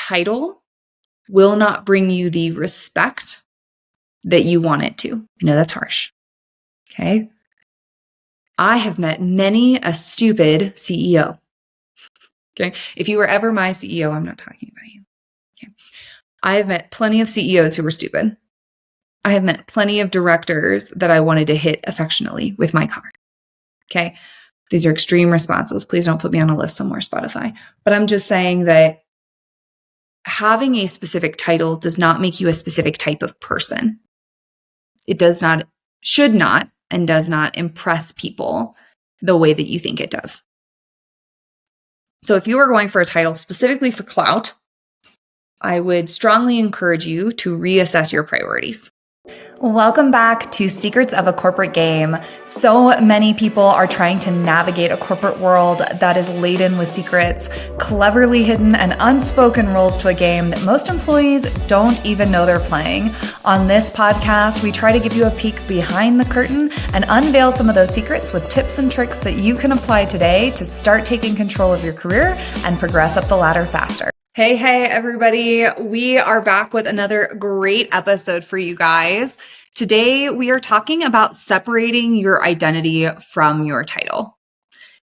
title will not bring you the respect that you want it to. I know that's harsh. Okay. I have met many a stupid CEO. Okay. If you were ever my CEO, I'm not talking about you. Okay. I have met plenty of CEOs who were stupid. I have met plenty of directors that I wanted to hit affectionately with my car. Okay. These are extreme responses. Please don't put me on a list somewhere, Spotify. But I'm just saying that having a specific title does not make you a specific type of person. It does not, should not, and does not impress people the way that you think it does. So if you are going for a title specifically for clout, I would strongly encourage you to reassess your priorities. Welcome back to Secrets of a Corporate Game. So many people are trying to navigate a corporate world that is laden with secrets, cleverly hidden and unspoken rules to a game that most employees don't even know they're playing. On this podcast, we try to give you a peek behind the curtain and unveil some of those secrets with tips and tricks that you can apply today to start taking control of your career and progress up the ladder faster. Hey, everybody. We are back with another great episode for you guys. Today, we are talking about separating your identity from your title.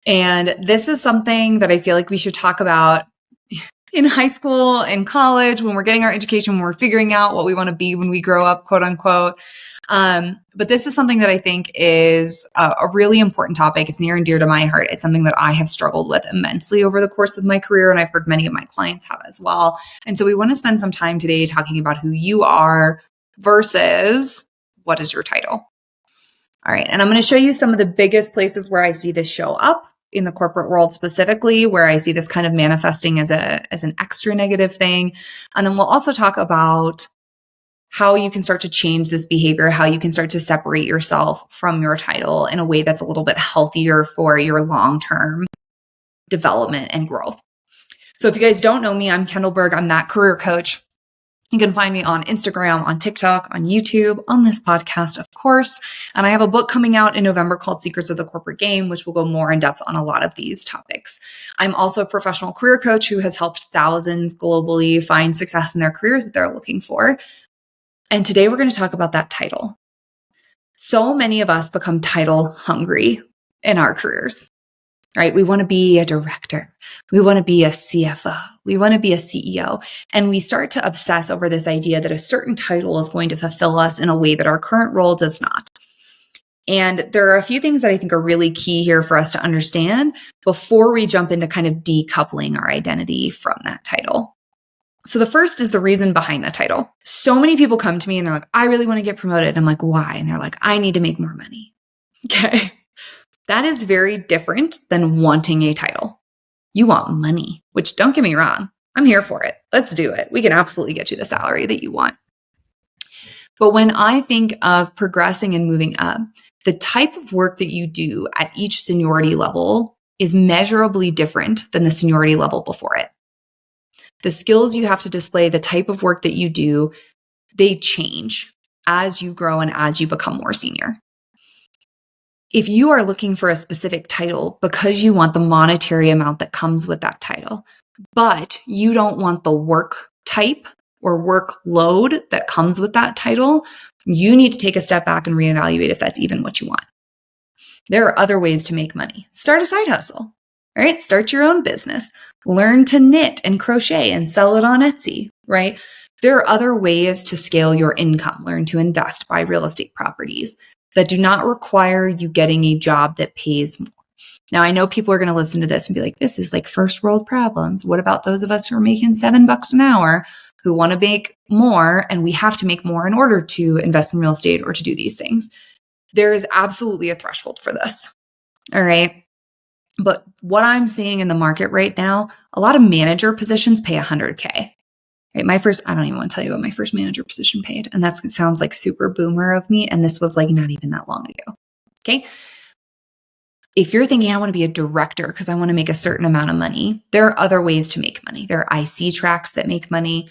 And this is something that I feel like we should talk about in high school and college, when we're getting our education, when we're figuring out what we want to be when we grow up, quote unquote. But this is something that I think is a really important topic. It's near and dear to my heart. It's something that I have struggled with immensely over the course of my career, and I've heard many of my clients have as well. And so we want to spend some time today talking about who you are versus what is your title. All right. And I'm going to show you some of the biggest places where I see this show up in the corporate world specifically, where I see this kind of manifesting as an extra negative thing. And then we'll also talk about how you can start to change this behavior, how you can start to separate yourself from your title in a way that's a little bit healthier for your long-term development and growth. So if you guys don't know me, I'm Kendall Berg. I'm that career coach. You can find me on Instagram, on TikTok, on YouTube, on this podcast, of course. And I have a book coming out in November called Secrets of the Corporate Game, which will go more in depth on a lot of these topics. I'm also a professional career coach who has helped thousands globally find success in their careers that they're looking for. And today we're going to talk about that title. So many of us become title hungry in our careers, right? We want to be a director. We want to be a CFO. We want to be a CEO. And we start to obsess over this idea that a certain title is going to fulfill us in a way that our current role does not. And there are a few things that I think are really key here for us to understand before we jump into kind of decoupling our identity from that title. So the first is the reason behind the title. So many people come to me and they're like, I really want to get promoted. I'm like, why? And they're like, I need to make more money. Okay. That is very different than wanting a title. You want money, which don't get me wrong. I'm here for it. Let's do it. We can absolutely get you the salary that you want. But when I think of progressing and moving up, the type of work that you do at each seniority level is measurably different than the seniority level before it. The skills you have to display, the type of work that you do, they change as you grow and as you become more senior. If you are looking for a specific title because you want the monetary amount that comes with that title, but you don't want the work type or workload that comes with that title, you need to take a step back and reevaluate if that's even what you want. There are other ways to make money. Start a side hustle. All right, start your own business. Learn to knit and crochet and sell it on Etsy, right? There are other ways to scale your income. Learn to invest, buy real estate properties that do not require you getting a job that pays more. Now, I know people are going to listen to this and be like, this is like first world problems. What about those of us who are making $7 an hour who want to make more, and we have to make more in order to invest in real estate or to do these things? There is absolutely a threshold for this. All right. But what I'm seeing in the market right now, a lot of manager positions pay $100K. Right? I don't even want to tell you what my first manager position paid. And that sounds like super boomer of me. And this was like not even that long ago. Okay. If you're thinking, I want to be a director because I want to make a certain amount of money, there are other ways to make money. There are IC tracks that make money.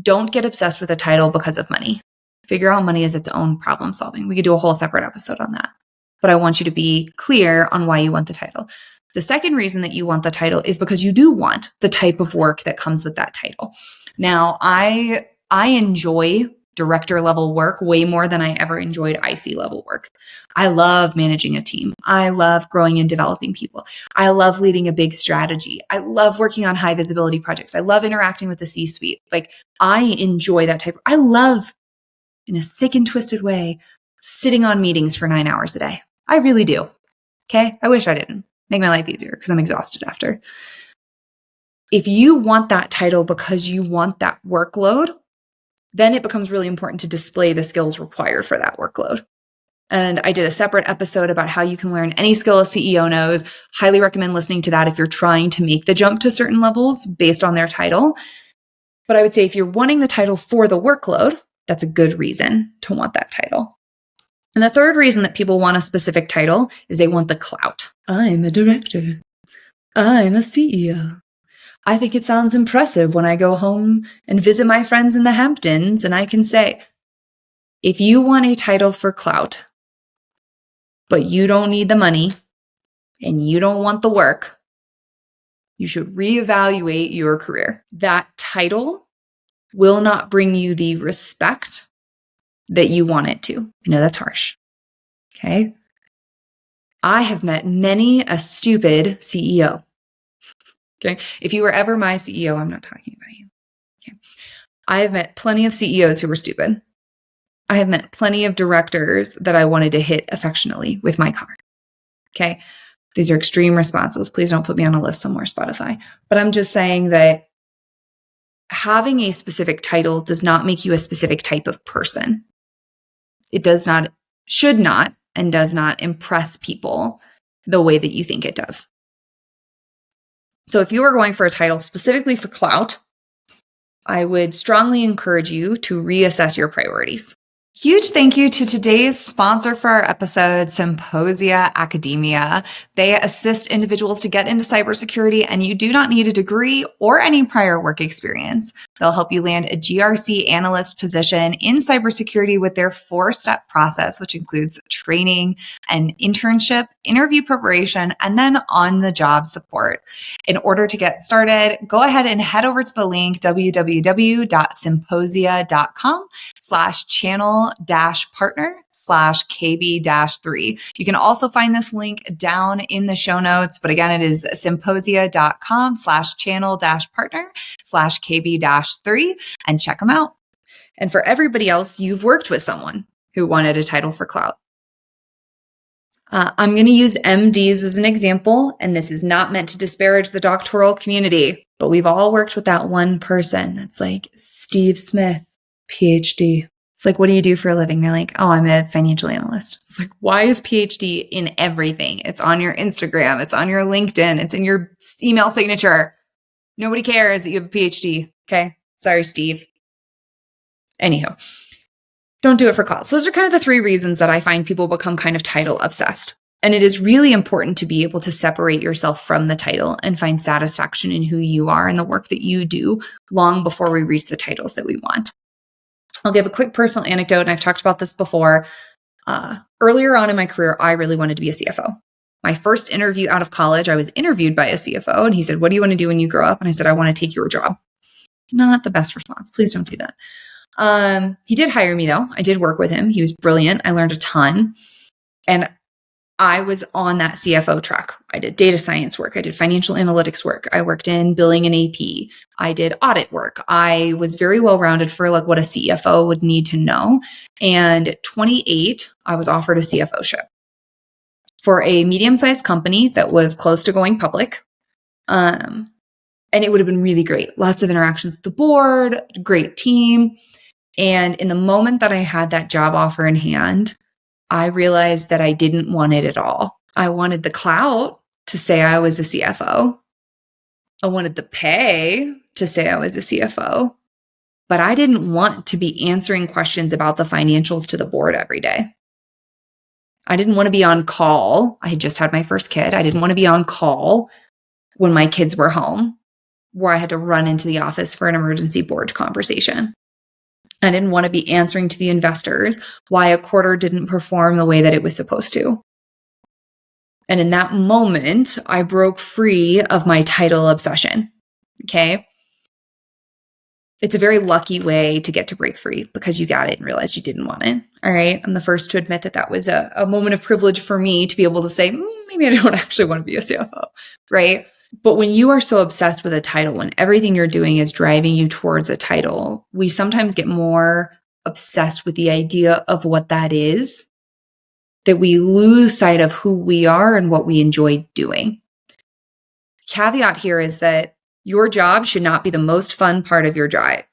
Don't get obsessed with a title because of money. Figure out money as its own problem solving. We could do a whole separate episode on that. But I want you to be clear on why you want the title. The second reason that you want the title is because you do want the type of work that comes with that title. Now, I enjoy director level work way more than I ever enjoyed IC level work. I love managing a team. I love growing and developing people. I love leading a big strategy. I love working on high visibility projects. I love interacting with the C-suite. Like, I enjoy that type. I love, in a sick and twisted way, sitting on meetings for 9 hours a day. I really do. Okay. I wish I didn't. Make my life easier because I'm exhausted after. If you want that title because you want that workload, then it becomes really important to display the skills required for that workload. And I did a separate episode about how you can learn any skill a CEO knows. Highly recommend listening to that if you're trying to make the jump to certain levels based on their title. But I would say if you're wanting the title for the workload, that's a good reason to want that title. And the third reason that people want a specific title is they want the clout. I'm a director. I'm a CEO. I think it sounds impressive when I go home and visit my friends in the Hamptons and I can say, if you want a title for clout, but you don't need the money and you don't want the work, you should reevaluate your career. That title will not bring you the respect that you want it to. I know that's harsh. Okay. I have met many a stupid CEO. Okay. If you were ever my CEO, I'm not talking about you. Okay. I have met plenty of CEOs who were stupid. I have met plenty of directors that I wanted to hit affectionately with my car. Okay. These are extreme responses. Please don't put me on a list somewhere, Spotify. But I'm just saying that having a specific title does not make you a specific type of person. It does not, should not, and does not impress people the way that you think it does. So if you are going for a title specifically for clout, I would strongly encourage you to reassess your priorities. Huge thank you to today's sponsor for our episode, Symposia Academia. They assist individuals to get into cybersecurity, and you do not need a degree or any prior work experience. They'll help you land a GRC analyst position in cybersecurity with their 4-step process, which includes training, an internship, interview preparation, and then on-the-job support. In order to get started, go ahead and head over to the link www.symposia.com/channel-partner/KB-3. You can also find this link down in the show notes, but again, it is symposia.com/channel-partner/KB-3 and check them out. And for everybody else, you've worked with someone who wanted a title for clout. I'm going to use MDs as an example, and this is not meant to disparage the doctoral community, but we've all worked with that one person that's like, Steve Smith, PhD. It's like, what do you do for a living? They're like, oh, I'm a financial analyst. It's like, why is PhD in everything? It's on your Instagram. It's on your LinkedIn. It's in your email signature. Nobody cares that you have a PhD. Okay. Sorry, Steve. Anyhow. Don't do it for cause. So those are kind of the 3 reasons that I find people become kind of title obsessed. And it is really important to be able to separate yourself from the title and find satisfaction in who you are and the work that you do long before we reach the titles that we want. I'll give a quick personal anecdote, and I've talked about this before. Earlier on in my career, I really wanted to be a CFO. My first interview out of college, I was interviewed by a CFO, and he said, what do you want to do when you grow up? And I said, I want to take your job. Not the best response. Please don't do that. He did hire me though. I did work with him. He was brilliant. I learned a ton. And I was on that CFO track. I did data science work. I did financial analytics work. I worked in billing and AP. I did audit work. I was very well-rounded for like what a CFO would need to know. And at 28, I was offered a CFO-ship for a medium-sized company that was close to going public. And it would have been really great. Lots of interactions with the board, great team. And in the moment that I had that job offer in hand, I realized that I didn't want it at all. I wanted the clout to say I was a CFO. I wanted the pay to say I was a CFO. But I didn't want to be answering questions about the financials to the board every day. I didn't want to be on call. I had just had my first kid. I didn't want to be on call when my kids were home, where I had to run into the office for an emergency board conversation. I didn't want to be answering to the investors why a quarter didn't perform the way that it was supposed to. And in that moment, I broke free of my title obsession. Okay. It's a very lucky way to get to break free because you got it and realized you didn't want it. All right. I'm the first to admit that that was a moment of privilege for me to be able to say, maybe I don't actually want to be a CFO. Right. But when you are so obsessed with a title, when everything you're doing is driving you towards a title, we sometimes get more obsessed with the idea of what that is, that we lose sight of who we are and what we enjoy doing. Caveat here is that your job should not be the most fun part of your day.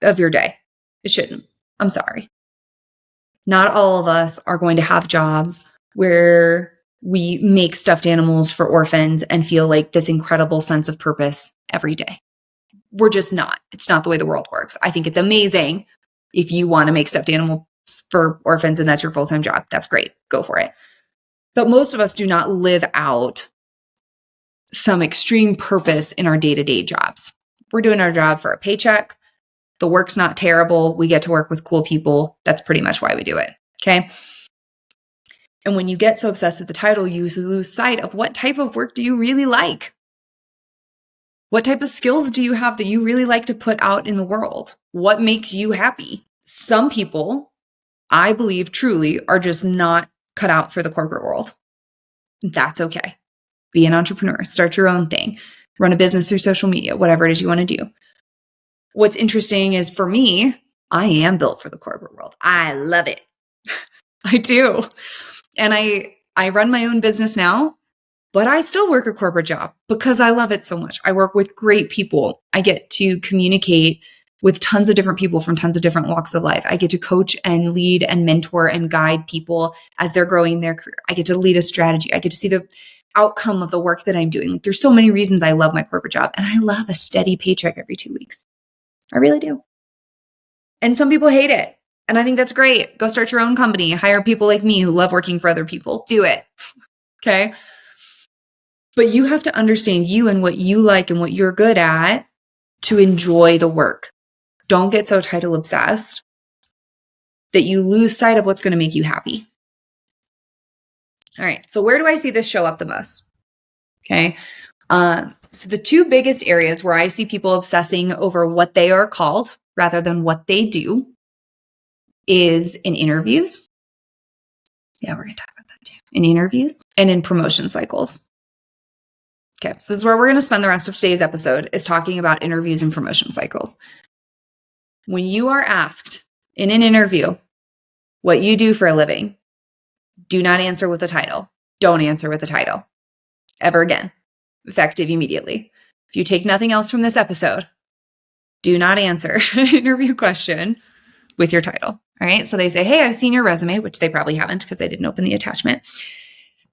It shouldn't. I'm sorry. Not all of us are going to have jobs where we make stuffed animals for orphans and feel like this incredible sense of purpose every day. We're just not. It's not the way the world works. I think it's amazing if you want to make stuffed animals for orphans and that's your full-time job. That's great. Go for it. But most of us do not live out some extreme purpose in our day-to-day jobs. We're doing our job for a paycheck. The work's not terrible. We get to work with cool people. That's pretty much why we do it. Okay. And when you get so obsessed with the title, you lose sight of what type of work do you really like? What type of skills do you have that you really like to put out in the world? What makes you happy? Some people, I believe truly, are just not cut out for the corporate world. That's okay. Be an entrepreneur, start your own thing, run a business through social media, whatever it is you want to do. What's interesting is for me, I am built for the corporate world. I love it. I do. And I run my own business now, but I still work a corporate job because I love it so much. I work with great people. I get to communicate with tons of different people from tons of different walks of life. I get to coach and lead and mentor and guide people as they're growing their career. I get to lead a strategy. I get to see the outcome of the work that I'm doing. Like, there's so many reasons I love my corporate job, and I love a steady paycheck every 2 weeks. I really do. And some people hate it. And I think that's great. Go start your own company. Hire people like me who love working for other people. Do it. Okay. But you have to understand you and what you like and what you're good at to enjoy the work. Don't get so title obsessed that you lose sight of what's going to make you happy. All right. So where do I see this show up the most? Okay. So the two biggest areas where I see people obsessing over what they are called rather than what they do is in interviews. Yeah, we're going to talk about that too. In interviews and in promotion cycles. Okay, so this is where we're going to spend the rest of today's episode, is talking about interviews and promotion cycles. When you are asked in an interview what you do for a living, do not answer with a title. Don't answer with a title ever again. Effective immediately. If you take nothing else from this episode, do not answer an interview question with your title. All right. So they say, hey, I've seen your resume, which they probably haven't because they didn't open the attachment.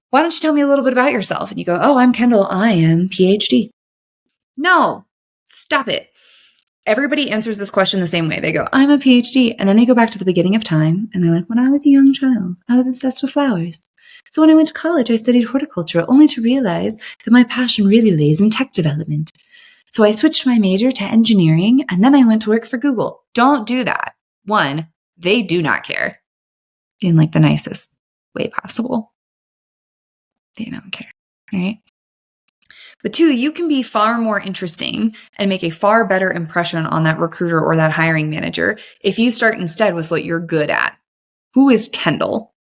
Why don't you tell me a little bit about yourself? And you go, oh, I'm Kendall. I am PhD. No, stop it. Everybody answers this question the same way. They go, I'm a PhD. And then they go back to the beginning of time. And they're like, when I was a young child, I was obsessed with flowers. So when I went to college, I studied horticulture, only to realize that my passion really lays in tech development. So I switched my major to engineering, and then I went to work for Google. Don't do that. One, they do not care in like the nicest way possible. They don't care, right? But two, you can be far more interesting and make a far better impression on that recruiter or that hiring manager if you start instead with what you're good at. Who is Kendall?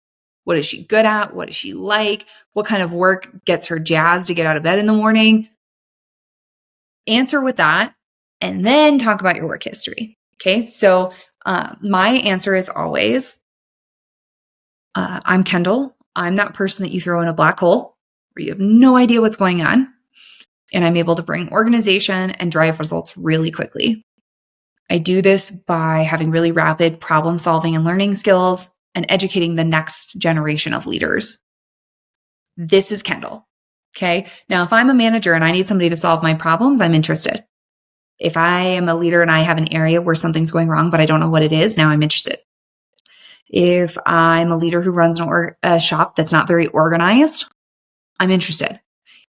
What is she good at? What does she like? What kind of work gets her jazzed to get out of bed in the morning? Answer with that, and then talk about your work history. Okay, so my answer is always, I'm Kendall. I'm that person that you throw in a black hole where you have no idea what's going on. And I'm able to bring organization and drive results really quickly. I do this by having really rapid problem solving and learning skills and educating the next generation of leaders. This is Kendall. Okay. Now, if I'm a manager and I need somebody to solve my problems, I'm interested. If I am a leader and I have an area where something's going wrong, but I don't know what it is, now I'm interested. If I'm a leader who runs a shop that's not very organized, I'm interested.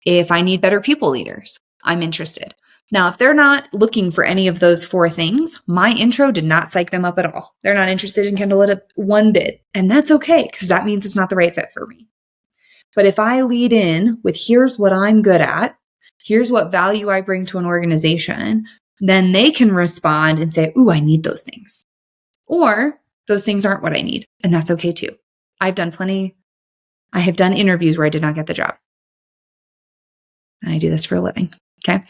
If I need better people leaders, I'm interested. Now, if they're not looking for any of those four things, my intro did not psych them up at all. They're not interested in Kendall at one bit. And that's okay, because that means it's not the right fit for me. But if I lead in with here's what I'm good at, here's what value I bring to an organization, then they can respond and say, ooh, I need those things. Or those things aren't what I need. And that's okay too. I have done interviews where I did not get the job. And I do this for a living. Okay.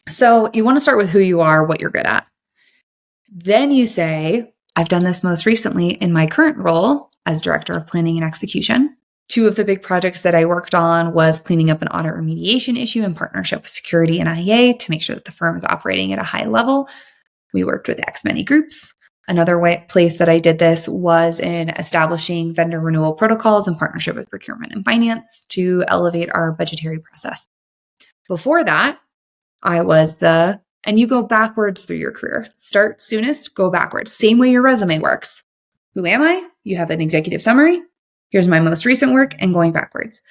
So you want to start with who you are, what you're good at. Then you say, I've done this most recently in my current role as director of planning and execution. 2 of the big projects that I worked on was cleaning up an audit remediation issue in partnership with security and IEA to make sure that the firm is operating at a high level. We worked with X many groups. Another place that I did this was in establishing vendor renewal protocols in partnership with procurement and finance to elevate our budgetary process. Before that, I was and you go backwards through your career. Start soonest, go backwards. Same way your resume works. Who am I? You have an executive summary. Here's my most recent work and going backwards.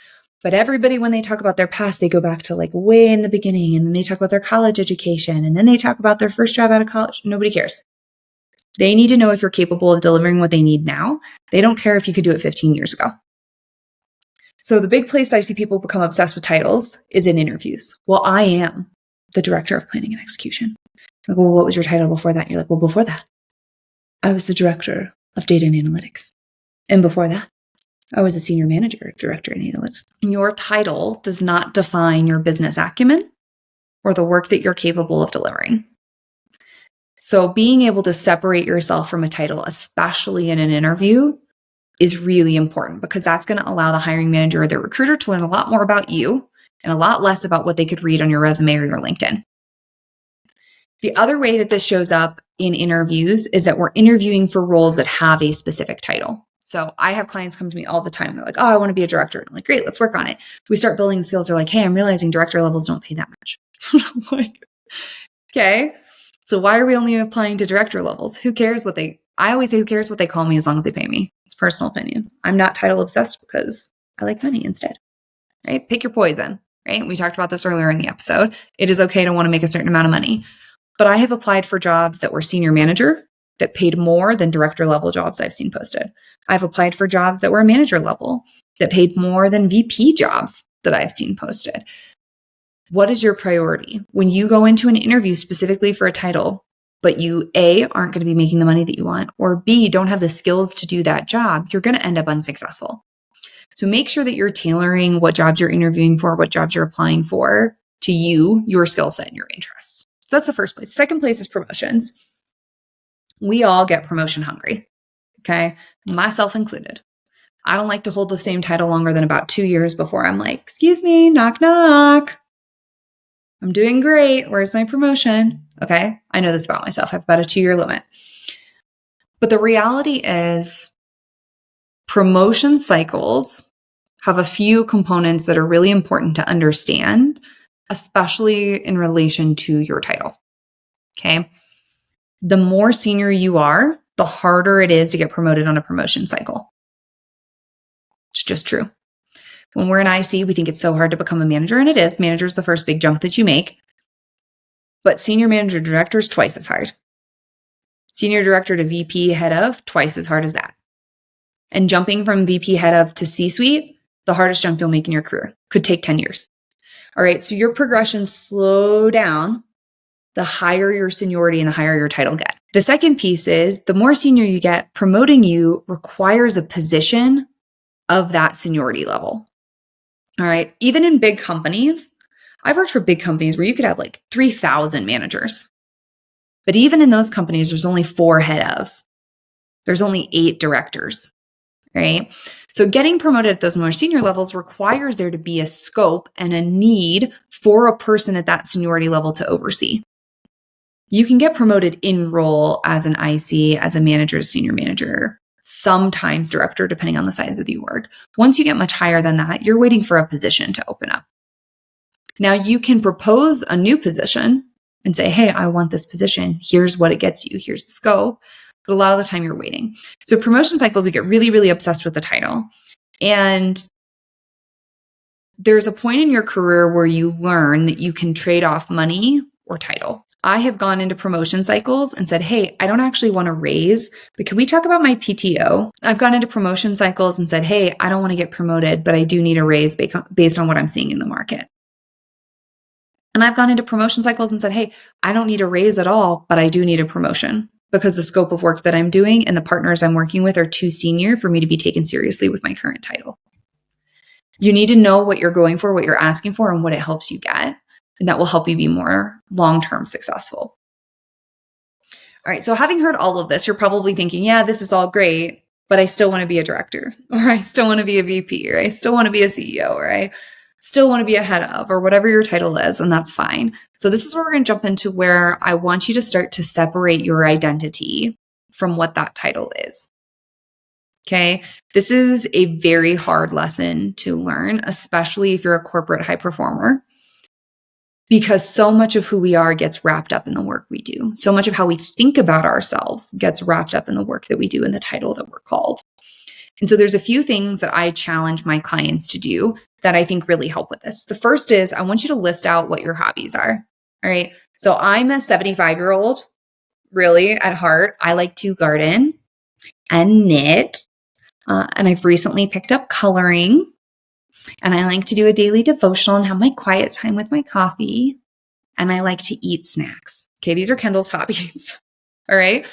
But everybody, when they talk about their past, they go back to like way in the beginning, and then they talk about their college education, and then they talk about their first job out of college. Nobody cares. They need to know if you're capable of delivering what they need now. They don't care if you could do it 15 years ago. So the big place that I see people become obsessed with titles is in interviews. Well, I am the director of planning and execution. Like, well, what was your title before that? You're like, well, before that, I was the director of data and analytics. And before that, I was a senior manager, director in analytics. Your title does not define your business acumen or the work that you're capable of delivering. So being able to separate yourself from a title, especially in an interview, is really important because that's going to allow the hiring manager or the recruiter to learn a lot more about you and a lot less about what they could read on your resume or your LinkedIn. The other way that this shows up in interviews is that we're interviewing for roles that have a specific title. So I have clients come to me all the time. They're like, oh, I want to be a director. I'm like, great, let's work on it. We start building the skills. They're like, hey, I'm realizing director levels don't pay that much. I'm like, okay, so why are we only applying to director levels? I always say, who cares what they call me as long as they pay me? It's personal opinion. I'm not title obsessed because I like money instead, right? Pick your poison, right? We talked about this earlier in the episode. It is okay to want to make a certain amount of money, but I have applied for jobs that were senior manager that paid more than director level jobs I've seen posted. I've applied for jobs that were manager level that paid more than VP jobs that I've seen posted. What is your priority? When you go into an interview specifically for a title, but you A, aren't going to be making the money that you want, or B, don't have the skills to do that job, you're going to end up unsuccessful. So make sure that you're tailoring what jobs you're interviewing for, what jobs you're applying for to you, your skill set, and your interests. So that's the first place. Second place is promotions. We all get promotion hungry, okay? Myself included. I don't like to hold the same title longer than about 2 years before I'm like, excuse me, knock, knock. I'm doing great. Where's my promotion? Okay. I know this about myself. I have about a 2-year limit. But the reality is promotion cycles have a few components that are really important to understand, especially in relation to your title. Okay. The more senior you are, the harder it is to get promoted on a promotion cycle. It's just true. When we're in IC, we think it's so hard to become a manager, and it is. Manager is the first big jump that you make. But senior manager director is twice as hard. Senior director to VP head of, twice as hard as that. And jumping from VP head of to C-suite, the hardest jump you'll make in your career. Could take 10 years. All right, so your progression slow down the higher your seniority and the higher your title get. The second piece is the more senior you get, promoting you requires a position of that seniority level. All right. Even in big companies, I've worked for big companies where you could have like 3,000 managers. But even in those companies, there's only 4 head ofs. There's only 8 directors, right? So getting promoted at those more senior levels requires there to be a scope and a need for a person at that seniority level to oversee. You can get promoted in role as an IC, as a manager, senior manager, sometimes director, depending on the size of the org. Once you get much higher than that, you're waiting for a position to open up. Now you can propose a new position and say, hey, I want this position. Here's what it gets you. Here's the scope. But a lot of the time you're waiting. So promotion cycles, we get really, really obsessed with the title. And there's a point in your career where you learn that you can trade off money or title. I have gone into promotion cycles and said, hey, I don't actually want to raise, but can we talk about my PTO? I've gone into promotion cycles and said, hey, I don't want to get promoted, but I do need a raise based on what I'm seeing in the market. And I've gone into promotion cycles and said, hey, I don't need a raise at all, but I do need a promotion because the scope of work that I'm doing and the partners I'm working with are too senior for me to be taken seriously with my current title. You need to know what you're going for, what you're asking for, and what it helps you get. And that will help you be more long-term successful. All right. So having heard all of this, you're probably thinking, yeah, this is all great, but I still want to be a director, or I still want to be a VP, or I still want to be a CEO, or I still want to be a head of, or whatever your title is, and that's fine. So this is where we're going to jump into where I want you to start to separate your identity from what that title is. Okay. This is a very hard lesson to learn, especially if you're a corporate high performer, because so much of who we are gets wrapped up in the work we do. So much of how we think about ourselves gets wrapped up in the work that we do and the title that we're called. And so there's a few things that I challenge my clients to do that I think really help with this. The first is I want you to list out what your hobbies are. All right. So I'm a 75-year-old, really at heart. I like to garden and knit. And I've recently picked up coloring, and I like to do a daily devotional and have my quiet time with my coffee. And I like to eat snacks. Okay. These are Kendall's hobbies. All right.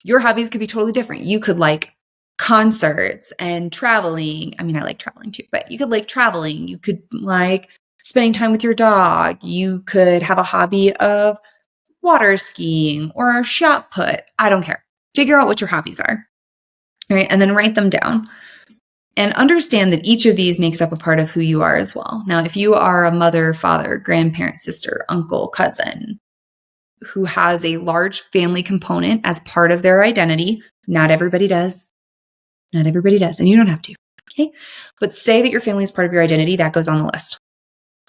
Your hobbies could be totally different. You could like concerts and traveling. I mean, I like traveling too, but you could like traveling. You could like spending time with your dog. You could have a hobby of water skiing or shot put. I don't care. Figure out what your hobbies are. All right. And then write them down and understand that each of these makes up a part of who you are as well. Now, if you are a mother, father, grandparent, sister, uncle, cousin, who has a large family component as part of their identity, not everybody does. Not everybody does, and you don't have to. Okay. But say that your family is part of your identity, that goes on the list.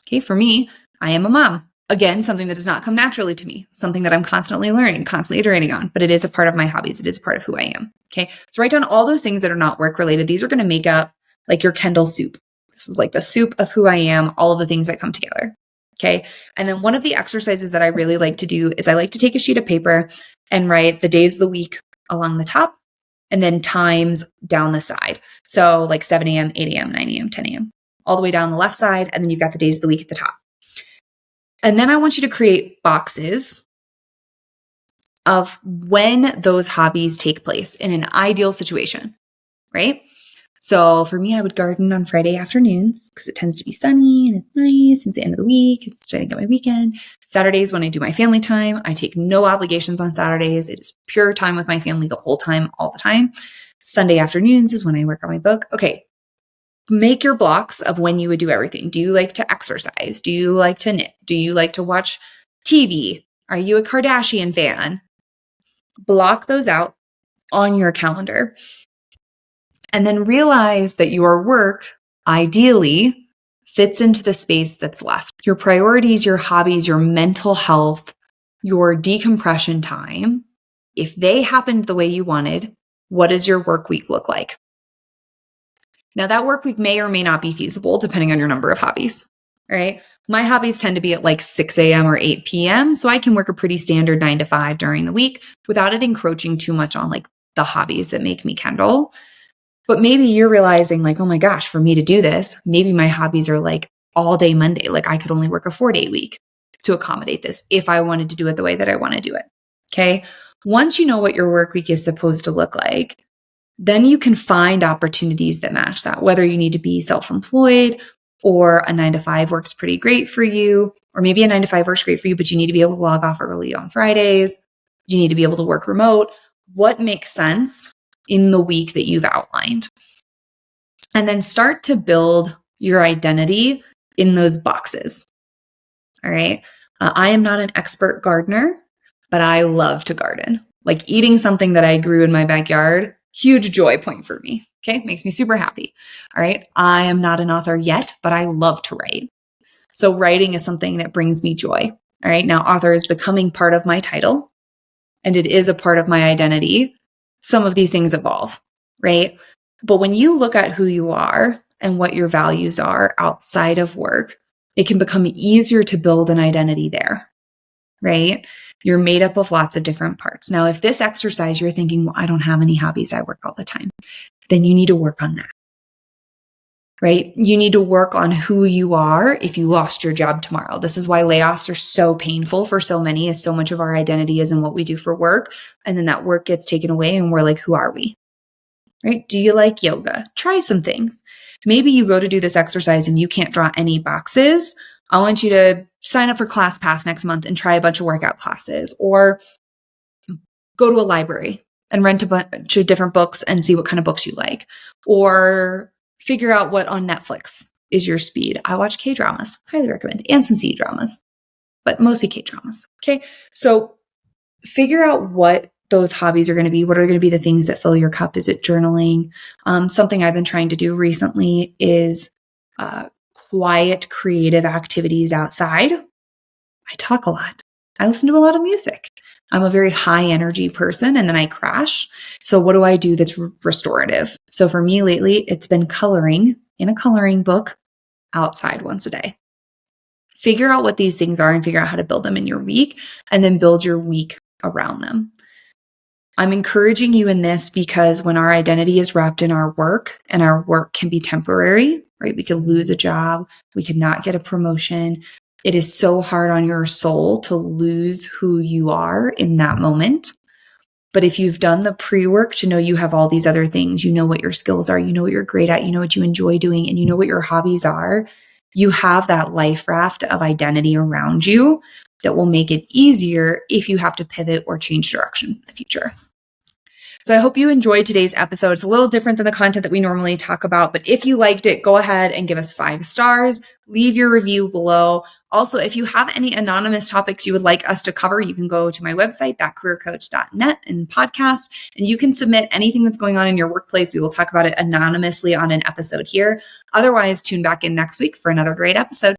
Okay. For me, I am a mom. Again, something that does not come naturally to me, something that I'm constantly learning, constantly iterating on, but it is a part of my hobbies. It is a part of who I am. Okay. So write down all those things that are not work related. These are going to make up like your Kendall soup. This is like the soup of who I am, all of the things that come together. Okay. And then one of the exercises that I really like to do is I like to take a sheet of paper and write the days of the week along the top and then times down the side. So like 7 a.m., 8 a.m., 9 a.m., 10 a.m., all the way down the left side. And then you've got the days of the week at the top. And then I want you to create boxes of when those hobbies take place in an ideal situation, right? So for me, I would garden on Friday afternoons because it tends to be sunny and it's nice. It's the end of the week. It's starting to get my weekend. Saturdays when I do my family time, I take no obligations on Saturdays. It is pure time with my family the whole time, all the time. Sunday afternoons is when I work on my book. Okay. Make your blocks of when you would do everything. Do you like to exercise? Do you like to knit? Do you like to watch TV? Are you a Kardashian fan? Block those out on your calendar. And then realize that your work ideally fits into the space that's left. Your priorities, your hobbies, your mental health, your decompression time, if they happened the way you wanted, what does your work week look like? Now, that work week may or may not be feasible depending on your number of hobbies, right? My hobbies tend to be at like 6 a.m. or 8 p.m. So I can work a pretty standard 9 to 5 during the week without it encroaching too much on like the hobbies that make me Kendall. But maybe you're realizing like, oh my gosh, for me to do this, maybe my hobbies are like all day Monday. Like I could only work a 4-day week to accommodate this if I wanted to do it the way that I want to do it. Okay. Once you know what your work week is supposed to look like, then you can find opportunities that match that, whether you need to be self-employed or a 9 to 5 works pretty great for you, or maybe a 9 to 5 works great for you, but you need to be able to log off early on Fridays. You need to be able to work remote. What makes sense in the week that you've outlined? And then start to build your identity in those boxes. All right. I am not an expert gardener, but I love to garden. Like eating something that I grew in my backyard, huge joy point for me. Okay. Makes me super happy. All right. I am not an author yet, but I love to write. So writing is something that brings me joy. All right. Now author is becoming part of my title and it is a part of my identity. Some of these things evolve, right? But when you look at who you are and what your values are outside of work, it can become easier to build an identity there. right? You're made up of lots of different parts. Now, if this exercise, you're thinking, well, I don't have any hobbies, I work all the time, then you need to work on that, right? You need to work on who you are if you lost your job tomorrow. This is why layoffs are so painful for so many, is so much of our identity is in what we do for work. And then that work gets taken away and we're like, who are we? Right? Do you like yoga? Try some things. Maybe you go to do this exercise and you can't draw any boxes. I want you to sign up for ClassPass next month and try a bunch of workout classes, or go to a library and rent a bunch of different books and see what kind of books you like, or figure out what on Netflix is your speed. I watch K-dramas, highly recommend, and some C-dramas, but mostly K-dramas. Okay. So figure out what those hobbies are going to be. What are going to be the things that fill your cup? Is it journaling? Something I've been trying to do recently is quiet, creative activities outside. I talk a lot. I listen to a lot of music. I'm a very high energy person and then I crash. So what do I do that's restorative? So for me lately, it's been coloring in a coloring book outside once a day. Figure out what these things are and figure out how to build them in your week, and then build your week around them. I'm encouraging you in this because when our identity is wrapped in our work, and our work can be temporary, right? We could lose a job. We could not get a promotion. It is so hard on your soul to lose who you are in that moment. But if you've done the pre-work to know you have all these other things, you know what your skills are, you know what you're great at, you know what you enjoy doing, and you know what your hobbies are, you have that life raft of identity around you that will make it easier if you have to pivot or change directions in the future. So I hope you enjoyed today's episode. It's a little different than the content that we normally talk about, but if you liked it, go ahead and give us 5 stars. Leave your review below. Also, if you have any anonymous topics you would like us to cover, you can go to my website, thatcareercoach.net, and podcast, and you can submit anything that's going on in your workplace. We will talk about it anonymously on an episode here. Otherwise, tune back in next week for another great episode.